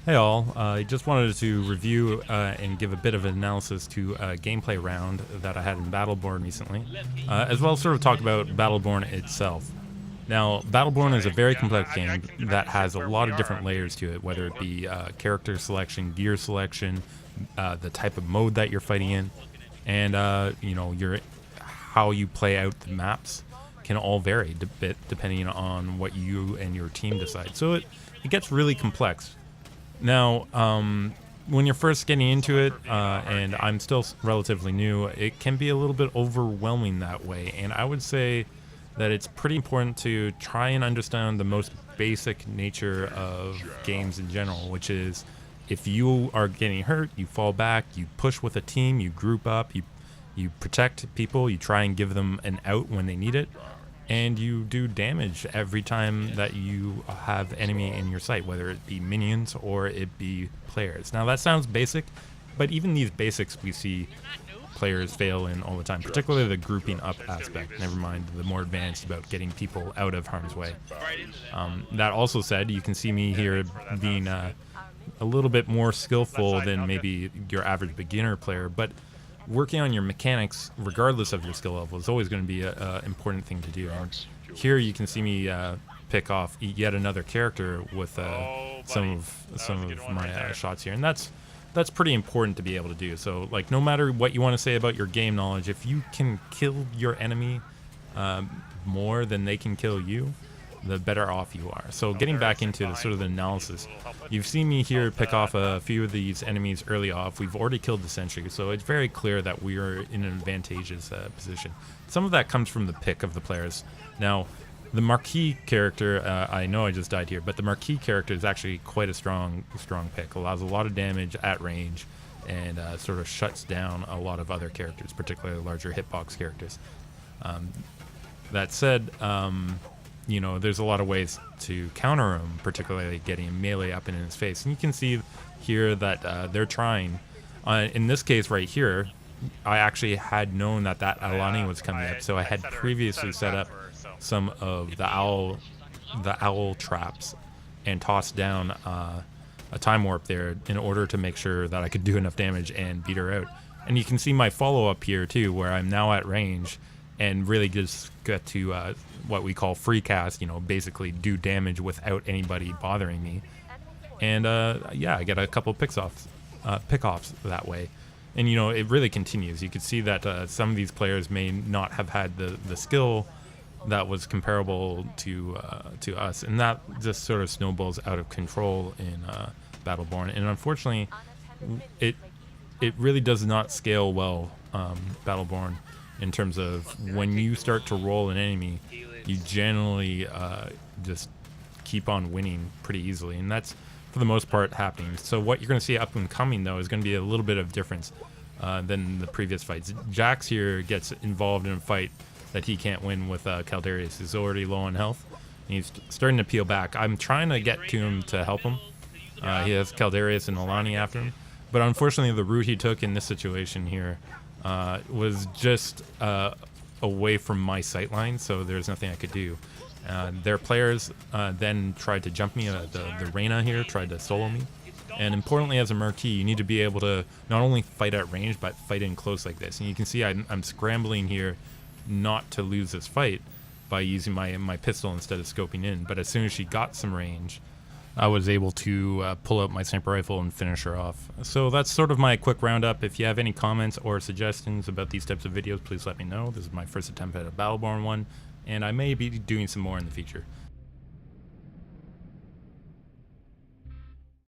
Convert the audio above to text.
Hey all, I just wanted to review and give a bit of an analysis to a gameplay round that I had in Battleborn recently, as well as sort of talk about Battleborn itself. Now, Battleborn is a very complex game that has a lot of different layers to it, whether it be character selection, gear selection, the type of mode that you're fighting in, and your how you play out the maps can all vary a bit depending on what you and your team decide. So it gets really complex. Now, when you're first getting into it, and I'm still relatively new, it can be a little bit overwhelming that way. And I would say that it's pretty important to try and understand the most basic nature of games in general, which is if you are getting hurt, you fall back, you push with a team, you group up, you protect people, you try and give them an out when they need it, and you do damage every time that you have enemy in your sight, whether it be minions or it be players. Now that sounds basic, but even these basics we see players fail in all the time, particularly the grouping up aspect, never mind the more advanced about getting people out of harm's way. That also said, you can see me here being a little bit more skillful than maybe your average beginner player, but working on your mechanics, regardless of your skill level, is always going to be an important thing to do. And here you can see me pick off yet another character with some of my shots here, and that's pretty important to be able to do. So, like, no matter what you want to say about your game knowledge, if you can kill your enemy more than they can kill you, the better off you are. So getting back into the sort of the analysis, you've seen me here pick off a few of these enemies early off. We've already killed the sentry, so it's very clear that we are in an advantageous position. Some of that comes from the pick of the players. Now, the Marquis character, I know I just died here, but the Marquis character is actually quite a strong pick. Allows a lot of damage at range and sort of shuts down a lot of other characters, particularly larger hitbox characters. That said, there's a lot of ways to counter him, particularly getting melee up in his face. And you can see here that they're trying. In this case right here, I actually had known that Alani was coming up, so I had previously set up some of the owl traps and tossed down a time warp there in order to make sure that I could do enough damage and beat her out. And you can see my follow-up here too, where I'm now at range and really just get to what we call free cast, basically do damage without anybody bothering me. And I get a couple pickoffs that way. And it really continues. You could see that some of these players may not have had the skill that was comparable to us, and that just sort of snowballs out of control in Battleborn. And unfortunately, it really does not scale well, Battleborn, in terms of when you start to roll an enemy, you generally just keep on winning pretty easily, and that's for the most part happening. So what you're going to see up and coming though is going to be a little bit of difference than the previous fights. Jax here gets involved in a fight that he can't win with Caldarius. He's already low on health, and he's starting to peel back. I'm trying to get to him to help him. He has Caldarius and Alani after him, but unfortunately the route he took in this situation here was just away from my sightline, so there's nothing I could do. Their players then tried to jump me. The Reyna here tried to solo me. And importantly, as a Marquis, you need to be able to not only fight at range, but fight in close like this. And you can see I'm scrambling here not to lose this fight by using my pistol instead of scoping in. But as soon as she got some range, I was able to pull out my sniper rifle and finish her off. So that's sort of my quick roundup. If you have any comments or suggestions about these types of videos, please let me know. This is my first attempt at a Battleborn one, and I may be doing some more in the future.